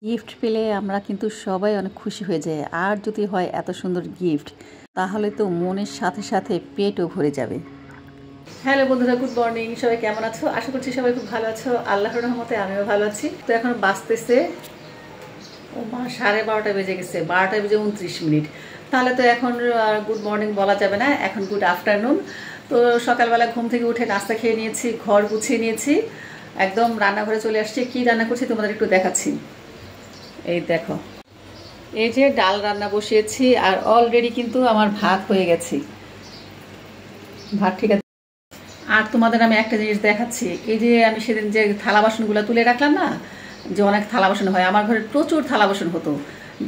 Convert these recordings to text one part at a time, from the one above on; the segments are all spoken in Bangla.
গিফট পেলে আমরা কিন্তু সবাই অনেক খুশি হয়ে যাই। আর যদি হয় এত সুন্দর গিফট, তাহলে তো মনের সাথে সাথে পেটও ভরে যাবে। হ্যালো বন্ধুরা, গুড মর্নিং। সবাই কেমন আছো? আশা করছি সবাই খুব ভালো আছো। আল্লাহর রহমতে আমিও ভালো আছি। তো এখন বাজতেছে 12:30 বেজে গেছে, 12:29। তাহলে তো এখন গুড মর্নিং বলা যাবে না, এখন গুড আফটারনুন। তো সকালবেলা ঘুম থেকে উঠে নাস্তা খেয়ে নিয়েছি, ঘর গুছিয়ে নিয়েছি, একদম রান্নাঘরে চলে আসছি। কি রান্না করছি তোমাদের একটু দেখাচ্ছি। এই দেখো, এই যে ডাল রান্না বসিয়েছি, আর অলরেডি কিন্তু আমার ভাত হয়ে গেছে। ভাত ঠিক আছে। আর তোমাদের আমি একটা জিনিস দেখাচ্ছি। এই যে আমি সেদিন যে থালা বাসনগুলো তুলে রাখলাম না, যে অনেক থালা বাসন হয়, আমার ঘরে প্রচুর থালা বাসন হতো।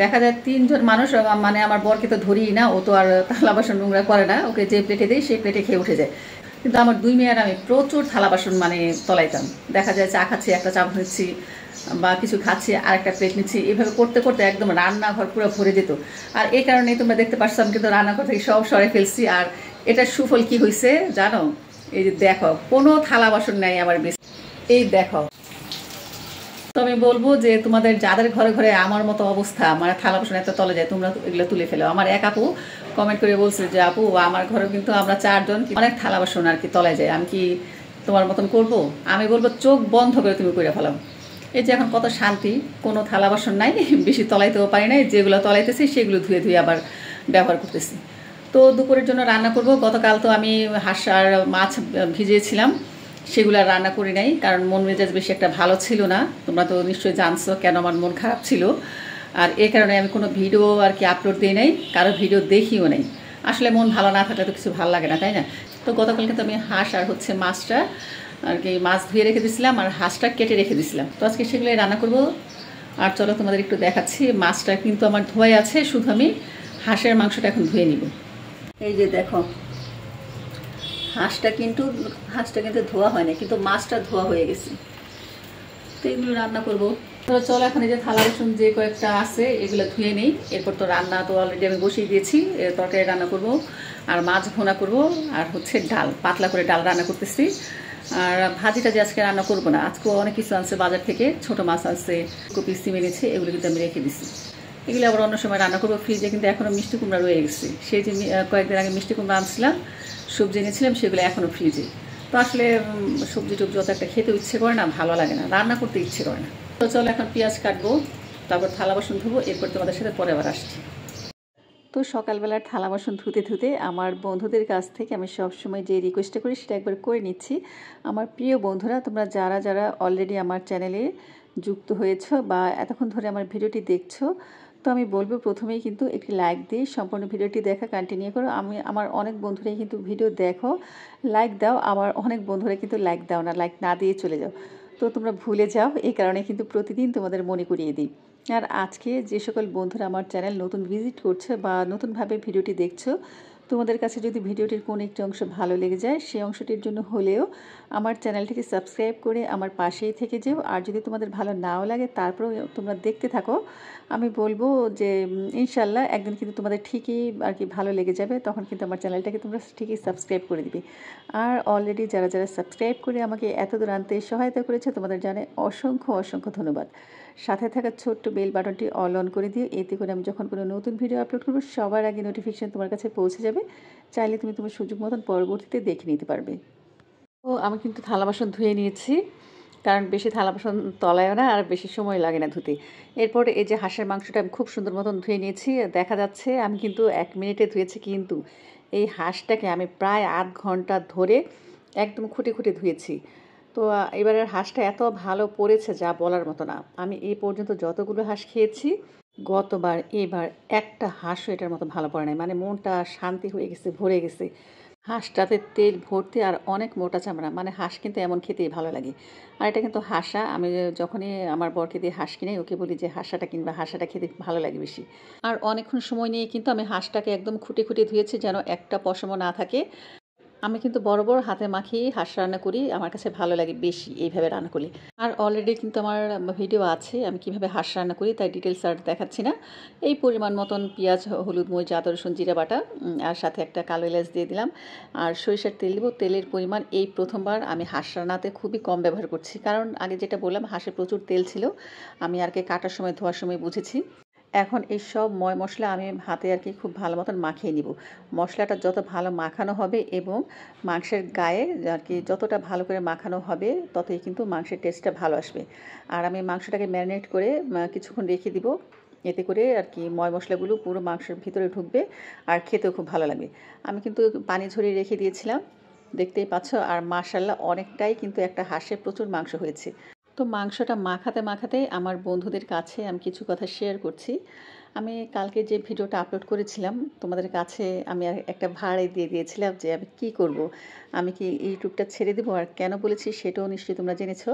দেখা যায় 3জন মানুষ, মানে আমার বরকে তো ধরিই না, ও তো আর থালা বাসন নোংরা করে না, ওকে যে প্লেটে দেয় সেই প্লেটে খেয়ে উঠে যায়। কিন্তু আমার 2 মেয়ের আমি প্রচুর থালা বাসন মানে তলাইতাম। দেখা যায় চা খাচ্ছি, একটা চামচ নিচ্ছি, বা কিছু খাচ্ছি আর একটা প্লেট নিচ্ছি, এভাবে করতে করতে একদম রান্নাঘর পুরো ভরে যেত। আর এই কারণেই তোমরা দেখতে পাচ্ছ আমি কিন্তু রান্নাঘর থেকে সব সরে ফেলছি। আর এটার সুফল কি হয়েছে জানো? এই যে দেখো, কোনো থালা বাসন নাই আমার বেশি। এই দেখো, তো আমি বলবো যে তোমাদের যাদের ঘরে ঘরে আমার মতো অবস্থা, মানে থালা বাসন এত তলে যায়, তোমরা এগুলো তুলে ফেলো। আমার এক আপু কমেন্ট করে বলছে যে আপু, আমার ঘরে কিন্তু আমরা 4জন, অনেক থালা বাসন আর কি তলায় যায়, আমি কি তোমার মতন করব? আমি বলবো চোখ বন্ধ করে তুমি করে ফেলাও। এই যে এখন কত শান্তি, কোনো থালা বাসন নাই, বেশি তলাইতেও পারি নাই, যেগুলো তলাইতেছি সেগুলো ধুয়ে ধুয়ে আবার ব্যবহার করতেছি। তো দুপুরের জন্য রান্না করব। গতকাল তো আমি হাঁস আর মাছ ভিজিয়েছিলাম, সেগুলো আর রান্না করি নাই, কারণ মন মেজাজ বেশি একটা ভালো ছিল না। তোমরা তো নিশ্চয়ই জানছো কেন আমার মন খারাপ ছিল। আর এই কারণে আমি কোনো ভিডিও আর কি আপলোড দিই নাই, কারো ভিডিও দেখিও নাই। আসলে মন ভালো না থাকলে তো কিছু ভালো লাগে না, তাই না? তো গতকাল কিন্তু আমি হাঁস আর মাছটা আর কি, মাছ ধুয়ে রেখে দিয়েছিলাম আর হাঁসটা কেটে রেখে দিয়েছিলাম। তো আজকে সেগুলোই রান্না করব। আর চলো তোমাদের একটু দেখাচ্ছি। মাছটা কিন্তু আমার ধোয়াই আছে, শুধু আমি হাঁসের মাংসটা এখন ধুয়ে নিব। এই যে দেখো, হাঁসটা কিন্তু ধোয়া হয় না, কিন্তু মাছটা ধোয়া হয়ে গেছে। তো এগুলো রান্না করবো। তো চলো এখন এই যে থালা বাসন যে কয়েকটা আছে এগুলো ধুয়ে নেই। এরপর তো রান্না তো অলরেডি আমি বসিয়ে দিয়েছি, তরকারি রান্না করব আর মাছ ভোনা করব, আর হচ্ছে ডাল, পাতলা করে ডাল রান্না করতেছি। আর ভাজিটা যে আজকে রান্না করবো না, আজকে অনেক কিছু আনছে বাজার থেকে, ছোট মাছ আছে, কপি সিম এনেছে, এগুলো কিন্তু আমি রেখে দিচ্ছি। এগুলো আবার অন্য সময় রান্না করবো। ফ্রিজে কিন্তু এখনও মিষ্টি কুমড়া রয়ে গেছে, সেই যে কয়েকদিন আগে মিষ্টি কুমড়া আনছিলাম, সবজি এনেছিলাম, সেগুলো এখনও ফ্রিজে। তো আসলে সবজি টবজি অত একটা খেতে ইচ্ছে করে না, ভালো লাগে না, রান্না করতে ইচ্ছে করে না। তো চলো এখন পেঁয়াজ কাটবো, তারপর থালা বাসন ধুবো, এরপর তোমাদের সাথে পরে আবার আসছি। তো সকালবেলার থালা বাসন ধুতে ধুতে আমার বন্ধুদের কাছ থেকে আমি সবসময় যে রিকোয়েস্টটা করি সেটা একবার করে নিচ্ছি। আমার প্রিয় বন্ধুরা, তোমরা যারা যারা অলরেডি আমার চ্যানেলে যুক্ত হয়েছো বা এতক্ষণ ধরে আমার ভিডিওটি দেখছো, তো আমি বলবো প্রথমেই কিন্তু একটি লাইক দিয়ে সম্পূর্ণ ভিডিওটি দেখা কন্টিনিউ করো। আমার অনেক বন্ধুরাই কিন্তু ভিডিও দেখো, লাইক দাও, আবার অনেক বন্ধুরা কিন্তু লাইক দাও না, লাইক না দিয়ে চলে যাও। তো তোমরা ভুলে যাও, এই কারণে কিন্তু প্রতিদিন তোমাদের মনে করিয়ে দিই। আর আজকে যে সকল বন্ধুরা আমার চ্যানেল নতুন ভিজিট করছে বা নতুনভাবে ভিডিওটি দেখছো, তোমাদের কাছে যদি ভিডিওটির কোনো একটি অংশ ভালো লেগে যায়, সেই অংশটির জন্য হলেও আমার চ্যানেলটিকে সাবস্ক্রাইব করে আমার পাশেই থেকে যেও। আর যদি তোমাদের ভালো নাও লাগে, তারপরেও তোমরা দেখতে থাকো, আমি বলবো যে ইনশাল্লাহ একদিন কিন্তু তোমাদের ঠিকই আর কি ভালো লেগে যাবে, তখন কিন্তু আমার চ্যানেলটাকে তোমরা ঠিকই সাবস্ক্রাইব করে দিবে। আর অলরেডি যারা যারা সাবস্ক্রাইব করে আমাকে এত দূর আনতে সহায়তা করেছে, তোমাদের জানে অসংখ্য অসংখ্য ধন্যবাদ। সাথে থাকা ছোট্ট বেল বাটনটি অল অন করে দিও, এতে করে আমি যখন কোনো নতুন ভিডিও আপলোড করবো সবার আগে নোটিফিকেশান তোমার কাছে পৌঁছে যাবে। চাইলে তুমি তোমার সুযোগ মতন পরবর্তীতে দেখে নিতে পারবে। তো আমি কিন্তু থালা বাসন ধুয়ে নিয়েছি, কারণ বেশি থালা বাসন তলায়ও না আর বেশি সময় লাগে না ধুতে। এরপর এই যে হাঁসের মাংসটা আমি খুব সুন্দর মতন ধুয়ে নিয়েছি, দেখা যাচ্ছে আমি কিন্তু 1 মিনিটে ধুয়েছি, কিন্তু এই হাঁসটাকে আমি প্রায় আধ ঘন্টা ধরে একদম খুঁটে খুঁটে ধুয়েছি। তো এবারের হাঁসটা এত ভালো পড়েছে যা বলার মতো না। আমি এই পর্যন্ত যতগুলো হাঁস খেয়েছি, গতবার এবার একটা হাঁসও এটার মতো ভালো পড়ে নাই, মানে মনটা শান্তি হয়ে গেছে, ভরে গেছে। হাঁসটাতে তেল ভর্তি আর অনেক মোটা চামড়া, মানে হাঁস কিন্তু এমন খেতেই ভালো লাগে। আর এটা কিন্তু হাঁসা, আমি যখনই আমার বরকে দিয়ে হাঁস কিনে ওকে বলি যে হাঁসাটা কিনবা, হাঁসাটা খেতে ভালো লাগে বেশি। আর অনেকক্ষণ সময় নিয়ে কিন্তু আমি হাঁসটাকে একদম খুঁটে খুঁটে ধুয়েছি, যেন একটা পশমও না থাকে। আমি কিন্তু বড় বড় হাতে মাখিয়ে হাঁস রান্না করি, আমার কাছে ভালো লাগে বেশি এইভাবে রান্না করি। আর অলরেডি কিন্তু আমার ভিডিও আছে আমি কিভাবে হাঁস রান্না করি, তাই ডিটেলস আর দেখাচ্ছি না। এই পরিমাণ মতন পেঁয়াজ, হলুদ, মরিচ, আদা, রসুন, জিরা বাটা, আর সাথে একটা কালো এলাচ দিয়ে দিলাম। আর সরিষার তেল দেবো। তেলের পরিমাণ এই প্রথমবার আমি হাঁস রান্নাতে খুবই কম ব্যবহার করছি, কারণ আগে যেটা বললাম হাঁসে প্রচুর তেল ছিল, আমি আর কি কাটার সময় ধোয়ার সময় বুঝেছি। এখন এই সব ময় মশলা আমি হাতে আর কি খুব ভালো মতন মাখিয়ে নিব। মশলাটা যত ভালো মাখানো হবে এবং মাংসের গায়ে আর কি যতটা ভালো করে মাখানো হবে ততই কিন্তু মাংসের টেস্টটা ভালো আসবে। আর আমি মাংসটাকে ম্যারিনেট করে কিছুক্ষণ রেখে দিব, এতে করে আর কি ময় মশলাগুলো পুরো মাংসের ভিতরে ঢুকবে আর খেতেও খুব ভালো লাগবে। আমি কিন্তু পানি ঝরিয়ে রেখে দিয়েছিলাম, দেখতেই পাচ্ছ। আর মাশাল্লাহ অনেকটাই কিন্তু একটা হাঁসে প্রচুর মাংস হয়েছে। তো মাংসটা মাখাতে মাখাতে আমার বন্ধুদের কাছে আমি কিছু কথা শেয়ার করছি। আমি কালকে যে ভিডিওটা আপলোড করেছিলাম তোমাদের কাছে, আমি আর একটা ভাড়ে দিয়ে দিয়েছিলাম যে আমি কি করব, আমি কি ইউটিউবটা ছেড়ে দেবো। আর কেন বলেছি সেটাও নিশ্চয়ই তোমরা জেনেছো।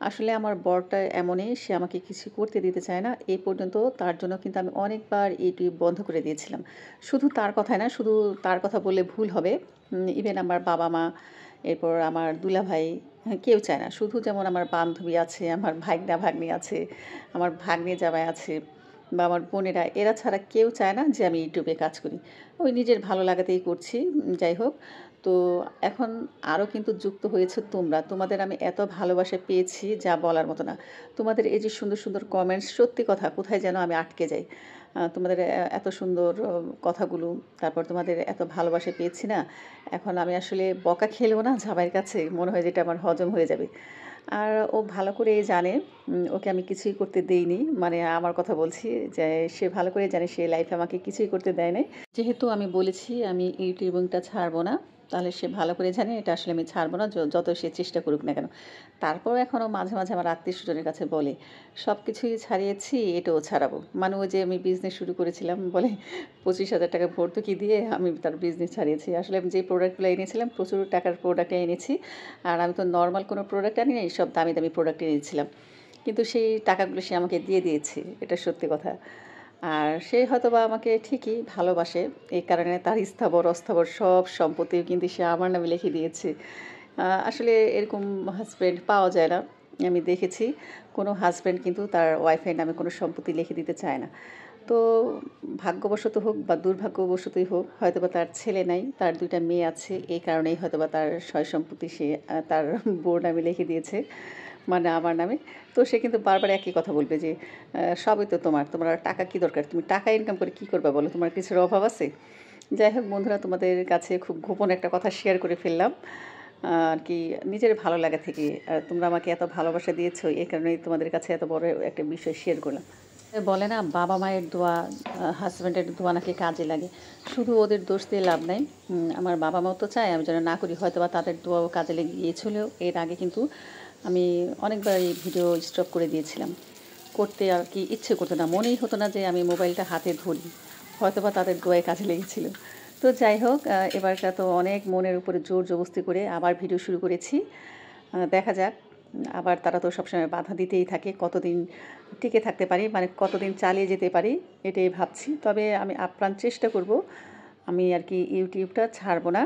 আসলে আমার বরটা এমনই, সে আমাকে কিছু করতে দিতে চায় না। এই পর্যন্ত তার জন্য কিন্তু আমি অনেকবার ইউটিউব বন্ধ করে দিয়েছিলাম। শুধু তার কথাই না, শুধু তার কথা বললে ভুল হবে, ইভেন আমার বাবা মা, এরপর আমার দুলাভাই, কেউ চায় না। শুধু যেমন আমার বান্ধবী আছে, আমার ভাগ্না ভাগ্নি আছে, আমার ভাগ্নে জামাই আছে, বা আমার বোনেরা, এরা ছাড়া কেউ চায় না যে আমি ইউটিউবে কাজ করি। ওই নিজের ভালো লাগাতেই করছি। যাই হোক, তো এখন আরও কিন্তু যুক্ত হয়েছে তোমরা। তোমাদের আমি এত ভালোবাসা পেয়েছি যা বলার মতো না। তোমাদের এই যে সুন্দর সুন্দর কমেন্টস, সত্যি কথা কোথায় যেন আমি আটকে যাই। তোমাদের এত সুন্দর কথাগুলো, তারপর তোমাদের এত ভালোবাসা পেয়েছি না, এখন আমি আসলে বকা খেলেও না জামাইয়ের কাছে মনে হয় যেটা আমার হজম হয়ে যাবে। আর ও ভালো করেই জানে, ওকে আমি কিছুই করতে দেইনি, মানে আমার কথা বলছি, যে সে ভালো করে জানে সে লাইফে আমাকে কিছুই করতে দেয় নাই। যেহেতু আমি বলেছি আমি ইউটিউবিংটা ছাড়বো না, তাহলে সে ভালো করে জানে এটা আসলে আমি ছাড়বো না, যত সে চেষ্টা করুক না কেন। তারপর এখনও মাঝে মাঝে আমার আত্মীয় স্বজনের কাছে বলে সব কিছুই ছাড়িয়েছি, এটাও ছাড়াবো। মানে ওই যে আমি বিজনেস শুরু করেছিলাম বলে 25,000 টাকা ভর্তুকি দিয়ে আমি তার বিজনেস ছাড়িয়েছি। আসলে আমি যে প্রোডাক্টগুলো এনেছিলাম প্রচুর টাকার প্রোডাক্ট এনেছি, আর আমি তো নর্মাল কোনো প্রোডাক্ট আনি না, সব দামি দামি প্রোডাক্ট এনেছিলাম। কিন্তু সেই টাকাগুলো সে আমাকে দিয়ে দিয়েছে, এটা সত্যি কথা। আর সে হয়তো বা আমাকে ঠিকই ভালোবাসে, এই কারণে তার স্থাবর অস্থাবর সব সম্পত্তিও কিন্তু সে আমার নামে লিখে দিয়েছে। আসলে এরকম হাজব্যান্ড পাওয়া যায় না। আমি দেখেছি কোনো হাজব্যান্ড কিন্তু তার ওয়াইফের নামে কোনো সম্পত্তি লিখে দিতে চায় না। তো ভাগ্যবশত হোক বা দুর্ভাগ্যবশতই হোক, হয়তোবা তার ছেলে নাই, তার 2টা মেয়ে আছে, এই কারণেই হয়তোবা তার সয় সম্পত্তি সে তার বউর নামে লিখে দিয়েছে, মানে আমার নামে। তো সে কিন্তু বারবার একই কথা বলবে যে সবই তো তোমার আর টাকা কী দরকার, তুমি টাকা ইনকাম করে কী করবা বলো, তোমার কিছুর অভাব আছে। যাই হোক বন্ধুরা, তোমাদের কাছে খুব গোপন একটা কথা শেয়ার করে ফেললাম আর কি, নিজের ভালো লাগা থেকে। আর তোমরা আমাকে এত ভালোবাসা দিয়েছো, এই কারণেই তোমাদের কাছে এত বড় একটা বিষয় শেয়ার করলাম। বলে না বাবা মায়ের দোয়া, হাজব্যান্ডের দোয়া নাকি কাজে লাগে। শুধু ওদের দোষ দিয়ে লাভ নাই, আমার বাবা মাও তো চায় আমি যেন না করি, হয়তো বা তাদের দোয়াও কাজে লেগে গিয়েছিল। এর আগে কিন্তু আমি অনেকবার এই ভিডিও স্টপ করে দিয়েছিলাম, করতে আর কি ইচ্ছে করতো না, মনেই হতো না যে আমি মোবাইলটা হাতে ধরি, হয়তো বা তাদের দোয়ায় কাজে লেগেছিল। তো যাই হোক, এবারটা তো অনেক মনের উপরে জোর জবস্তি করে আবার ভিডিও শুরু করেছি। দেখা যাক, আবার তারা তো সবসময় বাধা দিতেই থাকে, কতদিন টিকে থাকতে পারি, মানে কতদিন চালিয়ে যেতে পারি, এটাই ভাবছি। তবে আমি আপ্রাণ চেষ্টা করব, আমি আর কি ইউটিউবটা ছাড়বো না,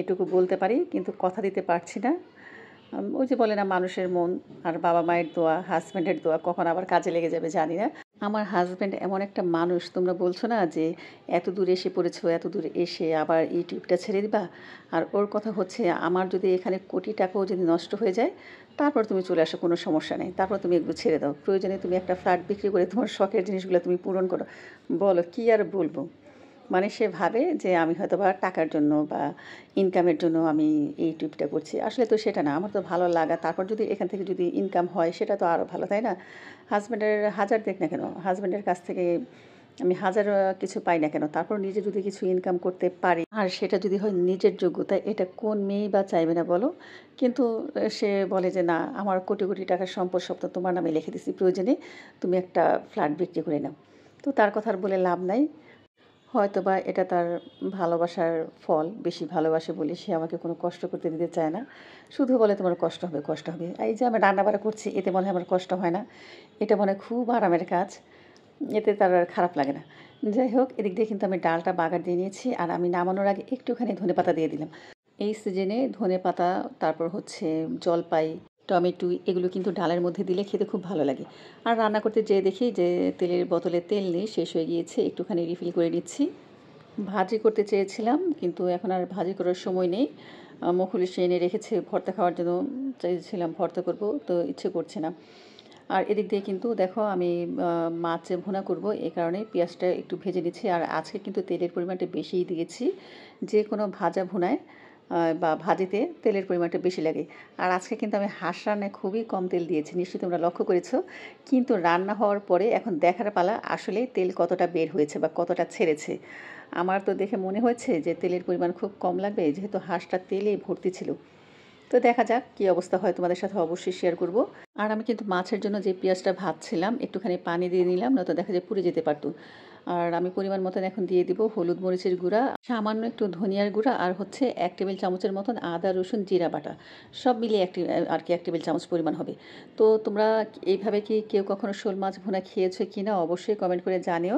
এটুকু বলতে পারি, কিন্তু কথা দিতে পারছি না। ওই যে বলে না মানুষের মন আর বাবা মায়ের দোয়া, হাজব্যান্ডের দোয়া কখন আবার কাজে লেগে যাবে জানি না। আমার হাজব্যান্ড এমন একটা মানুষ, তোমরা বলছো না যে এত দূর এসে পড়েছো, এত দূর এসে আবার ইউটিউবটা ছেড়ে দিবা। আর ওর কথা হচ্ছে আমার যদি এখানে কোটি টাকাও যদি নষ্ট হয়ে যায় তারপর তুমি চলে আসো, কোনো সমস্যা নেই, তারপর তুমি এগুলো ছেড়ে দাও, প্রয়োজনে তুমি একটা ফ্ল্যাট বিক্রি করে তোমার শখের জিনিসগুলো তুমি পূরণ করো। বলো কী আর বলবো, মানে সে ভাবে যে আমি হয়তো বা টাকার জন্য বা ইনকামের জন্য আমি এই ইউটিউবটা করছি, আসলে তো সেটা না, আমার তো ভালো লাগা, তারপর যদি এখান থেকে যদি ইনকাম হয় সেটা তো আরও ভালো, তাই না? হাজব্যান্ডের হাজার দেখ না কেন, হাজব্যান্ডের কাছ থেকে আমি হাজার কিছু পাই না কেন, তারপর নিজে যদি কিছু ইনকাম করতে পারি আর সেটা যদি হয় নিজের যোগ্যতা, এটা কোন মেয়েই বা চাইবে না বলো? কিন্তু সে বলে যে না, আমার কোটি কোটি টাকার সম্পদ সব তো তোমার নামে লিখে দিছি, প্রয়োজনে তুমি একটা ফ্ল্যাট বিক্রি করে নাও। তো তার কথা আর বলে লাভ নাই, হয়তোবা এটা তার ভালোবাসার ফল, বেশি ভালোবাসে বলে সে আমাকে কোনো কষ্ট করতে দিতে চায় না, শুধু বলে তোমার কষ্ট হবে কষ্ট হবে। এই যে আমি রান্নাবাড়া করছি এতে মনে হয় আমার কষ্ট হয় না, এটা মনে হয় খুব আরামের কাজ, এতে তার আর খারাপ লাগে না। যাই হোক, এদিক দিয়ে কিন্তু আমি ডালটা বাগার দিয়ে নিয়েছি, আর আমি নামানোর আগে একটুখানি ধনেপাতা দিয়ে দিলাম। এই সিজনে ধনেপাতা, তারপর হচ্ছে জলপাই, টমেটো এগুলো কিন্তু ডালের মধ্যে দিলে খেতে খুব ভালো লাগে। আর রান্না করতে যেয়ে দেখি যে তেলের বোতলে তেল নেই, শেষ হয়ে গিয়েছে, একটুখানি রিফিল করে নিচ্ছি। ভাজি করতে চেয়েছিলাম কিন্তু এখন আর ভাজি করার সময় নেই। মুখুল এসে এনে রেখেছে ভর্তা খাওয়ার জন্য, চেয়েছিলাম ভর্তা করব, তো ইচ্ছে করছে না। আর এদিক দিয়ে কিন্তু দেখো আমি মাছ ভুনা করব, এই কারণে পেঁয়াজটা একটু ভেজে নিচ্ছি। আর আজকে কিন্তু তেলের পরিমাণটা বেশিই দিয়েছি, যে কোনো ভাজা ভুনায় বা ভাজিতে তেলের পরিমাণটা বেশি লাগে। আর আজকে কিন্তু আমি হাঁস রান্নায় খুবই কম তেল দিয়েছি, নিশ্চয়ই তোমরা লক্ষ্য করেছো। কিন্তু রান্না হওয়ার পরে এখন দেখার পালা আসলে তেল কতটা বের হয়েছে বা কতটা ছেড়েছে। আমার তো দেখে মনে হয়েছে যে তেলের পরিমাণ খুব কম লাগবে, যেহেতু হাঁসটা তেলে ভর্তি ছিল। তো দেখা যাক কী অবস্থা হয়, তোমাদের সাথে অবশ্যই শেয়ার করব। আর আমি কিন্তু মাছের জন্য যে পেঁয়াজটা ভাজছিলাম একটুখানি পানি দিয়ে নিলাম, নয়তো দেখা যায় পুড়ে যেতে পারতো। আর আমি পরিমাণ মতন এখন দিয়ে দিব হলুদ মরিচের গুঁড়া, সামান্য একটু ধনিয়ার গুঁড়া, আর হচ্ছে 1 টেবিল চামচের মতন আদা রসুন জিরা বাটা, সব মিলিয়ে আর কি 1 টেবিল চামচ পরিমাণ হবে। তো তোমরা এইভাবে কি কেউ কখনো শোল মাছ ভুনা খেয়েছো কি না অবশ্যই কমেন্ট করে জানিও।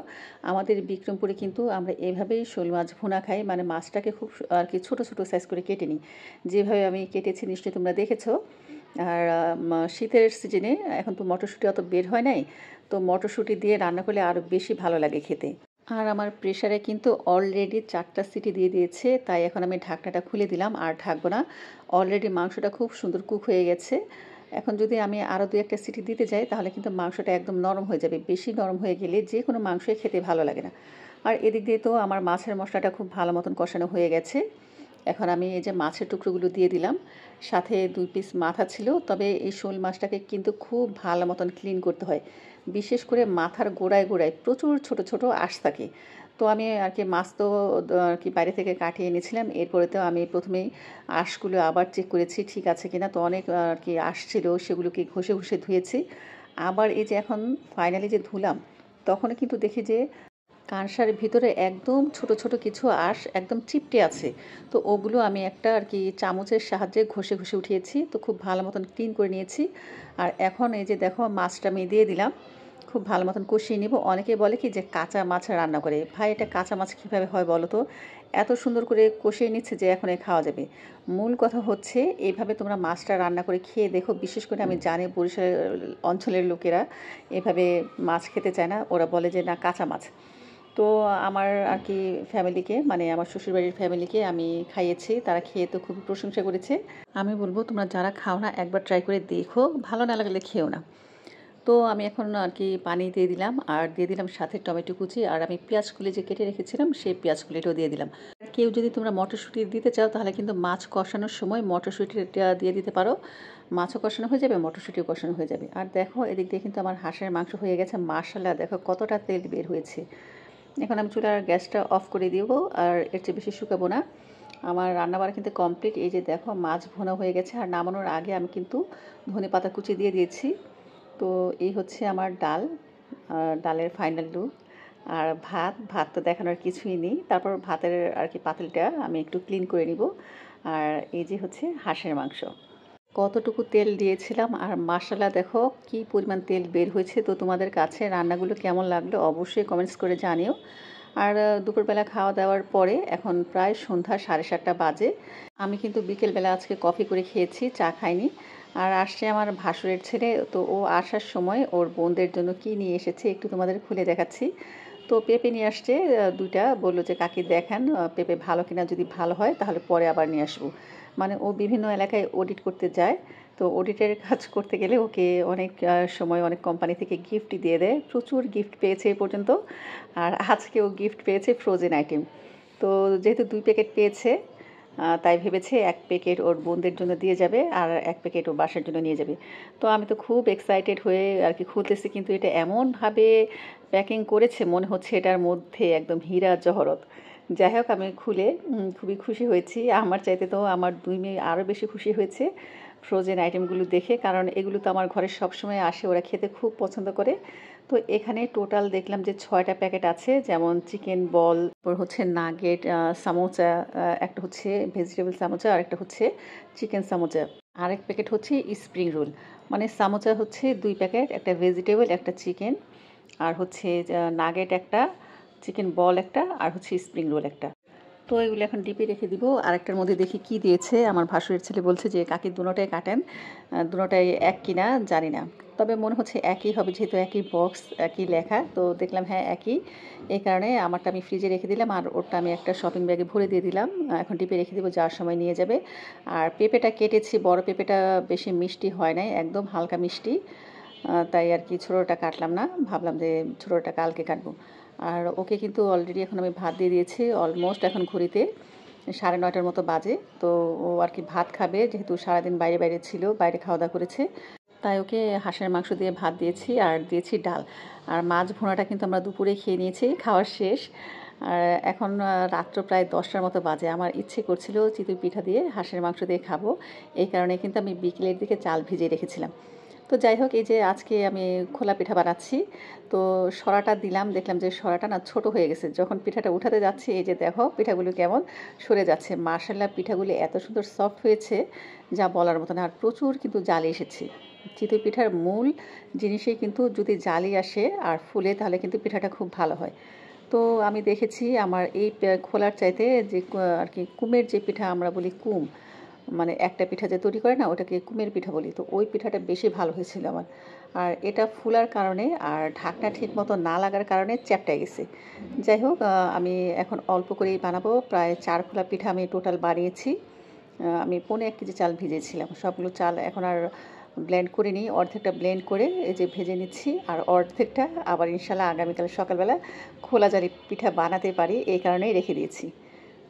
আমাদের বিক্রমপুরে কিন্তু আমরা এভাবেই শোল মাছ ভুনা খাই, মানে মাছটাকে খুব আর কি ছোটো ছোটো সাইজ করে কেটে নিই, যেভাবে আমি কেটেছি নিশ্চয়ই তোমরা দেখেছো। আর শীতের সিজনে এখন তো মটরশুঁটি অত বের হয় নাই, তো মটরশুঁটি দিয়ে রান্না করলে আরও বেশি ভালো লাগে খেতে। আর আমার প্রেশারে কিন্তু অলরেডি 4টা সিটি দিয়ে দিয়েছে, তাই এখন আমি ঢাকনাটা খুলে দিলাম, আর ঢাকবো না। অলরেডি মাংসটা খুব সুন্দর কুক হয়ে গেছে। এখন যদি আমি আরও 2-1টা সিটি দিতে যাই তাহলে কিন্তু মাংসটা একদম নরম হয়ে যাবে, বেশি নরম হয়ে গেলে যে কোনো মাংসই খেতে ভালো লাগে না। আর এদিক দিয়ে তো আমার মাছের মশলাটা খুব ভালো মতন কষানো হয়ে গেছে। এখন আমি এই যে মাছের টুকরোগুলো দিয়ে দিলাম, সাথে 2 পিস মাথা ছিল। তবে এই শোল মাছটাকে কিন্তু খুব ভালো মতন ক্লিন করতে হয়, বিশেষ করে মাথার গোড়ায় গোড়ায় প্রচুর ছোট ছোট আঁশ থাকে। তো আমি আর কি মাছ তো আর কি বাইরে থেকে কাটিয়ে এনেছিলাম, এরপরে তো আমি প্রথমেই আঁশগুলো আবার চেক করেছি ঠিক আছে কিনা। তো অনেক আর কি আঁশ ছিল, সেগুলোকে ঘষে ঘষে ধুয়েছি। আবার এই যে এখন ফাইনালি যে ধুলাম, তখনও কিন্তু দেখি যে কাঁসার ভিতরে একদম ছোট ছোট কিছু আঁশ একদম চিপটে আছে। তো ওগুলো আমি একটা আর কি চামচের সাহায্যে ঘষে ঘষে উঠিয়েছি, তো খুব ভালো মতন ক্লিন করে নিয়েছি। আর এখন এই যে দেখো মাছটা আমি দিয়ে দিলাম, খুব ভালো মতন কষিয়ে নিব। অনেকে বলে কি যে কাঁচা মাছ রান্না করে, ভাই এটা কাঁচা মাছ কীভাবে হয় বলো তো? এত সুন্দর করে কষিয়ে নিচ্ছে যে এখন খাওয়া যাবে। মূল কথা হচ্ছে এইভাবে তোমরা মাছটা রান্না করে খেয়ে দেখো। বিশেষ করে আমি জানি বরিশাল অঞ্চলের লোকেরা এভাবে মাছ খেতে চায় না, ওরা বলে যে না কাঁচা মাছ। তো আমার আর কি ফ্যামিলিকে, মানে আমার শ্বশুরবাড়ির ফ্যামিলিকে আমি খাইয়েছি, তারা খেয়ে তো খুব প্রশংসা করেছে। আমি বলবো তোমরা যারা খাও না একবার ট্রাই করে দেখো, ভালো না লাগলে খেও না। তো আমি এখন আর কি পানি দিয়ে দিলাম, আর দিয়ে দিলাম সাথে টমেটো কুচি, আর আমি পেঁয়াজগুলি যে কেটে রেখেছিলাম সেই পেঁয়াজগুলিটাও দিয়ে দিলাম। কেউ যদি তোমরা মটরশুঁটি দিতে চাও তাহলে কিন্তু মাছ কষানোর সময় মটরশুঁটিটা দিয়ে দিতে পারো, মাছও কষানো হয়ে যাবে, মটরশুঁটিও কষানো হয়ে যাবে। আর দেখো এদিক দিয়ে কিন্তু আমার হাঁসের মাংস হয়ে গেছে, মাশাআল্লাহ দেখো কতটা তেল বের হয়েছে। এখন আমি চুলার গ্যাসটা অফ করে দিব, আর এর চেয়ে বেশি শুকাবো না। আমার রান্নাবাড়া কিন্তু কমপ্লিট। এই যে দেখো মাছ ভুনা হয়ে গেছে, আর নামানোর আগে আমি কিন্তু ধনেপাতা কুচি দিয়ে দিয়েছি। তো এই হচ্ছে আমার ডাল, ডালের ফাইনাল লুক। আর ভাত তো দেখানোর কিছুই নেই। তারপর ভাতের আর কি পাতিলটা আমি একটু ক্লিন করে নিব। আর এই যে হচ্ছে হাঁসের মাংস, কতটুকু তেল দিয়েছিলাম, আর মাশাআল্লাহ দেখো কি পরিমাণ তেল বের হয়েছে। তো তোমাদের কাছে রান্নাগুলো কেমন লাগলো অবশ্যই কমেন্টস করে জানিও। আর দুপুরবেলা খাওয়া দাওয়ার পরে এখন প্রায় সন্ধ্যা 7:30 বাজে। আমি কিন্তু বিকেলবেলা আজকে কফি করে খেয়েছি, চা খাইনি। আর আসছে আমার ভাসুরের ছেলে, তো ও আসার সময় ওর বোনদের জন্য কি নিয়ে এসেছে একটু তোমাদের খুলে দেখাচ্ছি। তো পেঁপে নিয়ে আসছে 2টা, বললো যে কাকি দেখান পেঁপে ভালো কিনা, যদি ভালো হয় তাহলে পরে আবার নিয়ে আসবো। মানে ও বিভিন্ন এলাকায় অডিট করতে যায়, তো অডিটের কাজ করতে গেলে ওকে অনেক সময় অনেক কোম্পানি থেকে গিফট দিয়ে দেয়, প্রচুর গিফট পেয়েছে এ পর্যন্ত। আর আজকেও গিফট পেয়েছে ফ্রোজেন আইটেম। তো যেহেতু 2 প্যাকেট পেয়েছে, তাই ভেবেছে 1 প্যাকেট ওর বোনদের জন্য দিয়ে যাবে, আর 1 প্যাকেট ও বাসার জন্য নিয়ে যাবে। তো আমি তো খুব এক্সাইটেড হয়ে আর কি খুলতেছি, কিন্তু এটা এমনভাবে প্যাকিং করেছে মনে হচ্ছে এটার মধ্যে একদম হীরা জহরত। যাই হোক আমি খুলে খুবই খুশি হয়েছি। আমার চাইতে তো আমার 2 মেয়ে আরও বেশি খুশি হয়েছে ফ্রোজেন আইটেমগুলো দেখে, কারণ এগুলো তো আমার ঘরে সবসময় আসে, ওরা খেতে খুব পছন্দ করে। তো এখানে টোটাল দেখলাম যে 6টা প্যাকেট আছে, যেমন চিকেন বল, তারপর হচ্ছে নাগেট, সামোসা, একটা হচ্ছে ভেজিটেবল সামোসা, আর একটা হচ্ছে চিকেন সামোসা, আরেক প্যাকেট হচ্ছে স্প্রিং রোল। মানে সামোসা হচ্ছে 2 প্যাকেট, একটা ভেজিটেবল একটা চিকেন, আর হচ্ছে নাগেট একটা, চিকেন বল একটা, আর হচ্ছে স্প্রিং রোল একটা। তো এগুলো এখন ডিপে রেখে দিব। আরেকটার মধ্যে দেখি কি দিয়েছে। আমার ভাসুরের ছেলে বলছে যে কাকি দুটোটাই কাটেন, দুটোটাই এক কিনা জানি না, তবে মনে হচ্ছে একই হবে যেহেতু একই বক্স একই লেখা। তো দেখলাম হ্যাঁ একই, এই কারণে আমারটা আমি ফ্রিজে রেখে দিলাম আর ওরটা আমি একটা শপিং ব্যাগে ভরে দিয়ে দিলাম। এখন ডিপে রেখে দেবো, যাওয়ার সময় নিয়ে যাবে। আর পেঁপেটা কেটেছি, বড় পেঁপেটা বেশি মিষ্টি হয় নাই, একদম হালকা মিষ্টি, তাই আর কি ছোটোটা কাটলাম না, ভাবলাম যে ছোটোটা কালকে কাটবো। আর ওকে কিন্তু অলরেডি এখন আমি ভাত দিয়ে দিয়েছি, অলমোস্ট এখন ঘড়িতে 9:30টার মতো বাজে। তো ও আর কি ভাত খাবে, যেহেতু সারাদিন বাইরে বাইরে ছিল, বাইরে খাওয়া দাওয়া করেছে, তাই ওকে হাঁসের মাংস দিয়ে ভাত দিয়েছি আর দিয়েছি ডাল। আর মাছ ভুনাটা কিন্তু আমরা দুপুরে খেয়ে নিয়েছি, খাওয়ার শেষ। আর এখন রাত্র প্রায় 10টার মতো বাজে। আমার ইচ্ছে করছিল চিতই পিঠা দিয়ে হাঁসের মাংস দিয়ে খাবো, এই কারণে কিন্তু আমি বিকেলের দিকে চাল ভিজিয়ে রেখেছিলাম। তো যাই হোক, এই যে আজকে আমি খোলা পিঠা বানাচ্ছি। তো সরাটা দিলাম, দেখলাম যে সরাটা না ছোট হয়ে গেছে। যখন পিঠাটা উঠাতে যাচ্ছি, এই যে দেখো পিঠাগুলো কেমন সরে যাচ্ছে। মাশাআল্লাহ পিঠাগুলি এত সুন্দর সফট হয়েছে যা বলার মতো না। আর প্রচুর কিন্তু জালি এসেছে। চিতই পিঠার মূল জিনিসেই কিন্তু যদি জালি আসে আর ফুলে, তাহলে কিন্তু পিঠাটা খুব ভালো হয়। তো আমি দেখেছি আমার এই খোলার চাইতে যে আর কি কুমের যে পিঠা আমরা বলি কুম, মানে একটা পিঠা যে তৈরি করে না, ওটাকে কুমের পিঠা বলি, তো ওই পিঠাটা বেশি ভালো হয়েছিল আমার। আর এটা ফুলার কারণে আর ঢাকনা ঠিক মতো না লাগার কারণে চ্যাপটায় গেছে। যাই হোক, আমি এখন অল্প করেই বানাবো। প্রায় 4 খোলা পিঠা আমি টোটাল বানিয়েছি। আমি 1.25 কেজি চাল ভিজেছিলাম, সবগুলো চাল এখন আর ব্লেন্ড করে নিই, অর্ধেকটা ব্লেন্ড করে এই যে ভেজে নিচ্ছি, আর অর্ধেকটা আবার ইনশাল্লাহ আগামীকাল সকালবেলা খোলা জালি পিঠা বানাতে পারি, এই কারণেই রেখে দিয়েছি।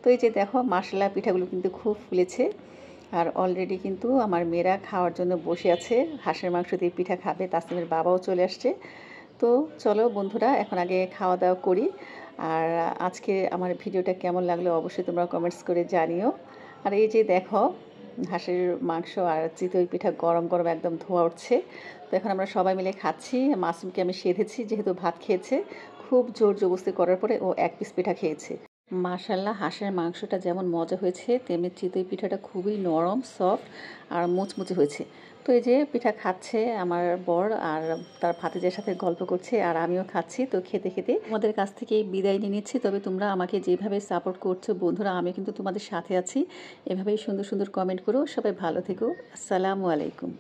তো এই যে দেখো মাশাআল্লাহ পিঠাগুলো কিন্তু খুব ফুলেছে। আর অলরেডি কিন্তু আমার মেয়েরা খাওয়ার জন্য বসে আছে, হাঁসের মাংস দিয়ে পিঠা খাবে, তাসনিমের বাবাও চলে আসছে। তো চলো বন্ধুরা, এখন আগে খাওয়া দাওয়া করি। আর আজকে আমার ভিডিওটা কেমন লাগলো অবশ্যই তোমরা কমেন্টস করে জানিও। আর এই যে দেখো হাঁসের মাংস আর চিতই পিঠা গরম গরম একদম ধোয়া উঠছে। তো এখন আমরা সবাই মিলে খাচ্ছি। মাসুমকে আমি সেধেছি, যেহেতু ভাত খেয়েছে, খুব জোর জবরদস্তি করার পরে ও 1 পিস পিঠা খেয়েছে। মাশাআল্লাহ হাঁসের মাংসটা যেমন মজা হয়েছে, তেমনি চিতই পিঠাটা খুবই নরম সফট আর মুচমুচে হয়েছে। তো এই যে পিঠা খাচ্ছে আমার বর, আর তার ভাতিজার সাথে গল্প করছে, আর আমিও খাচ্ছি। তো খেতে খেতে তোমাদের কাছ থেকে বিদায় নিয়ে নিচ্ছি। তবে তোমরা আমাকে যেভাবে সাপোর্ট করছো বন্ধুরা, আমি কিন্তু তোমাদের সাথে আছি। এভাবেই সুন্দর সুন্দর কমেন্ট করো। সবাই ভালো থেকো। আসসালামু আলাইকুম।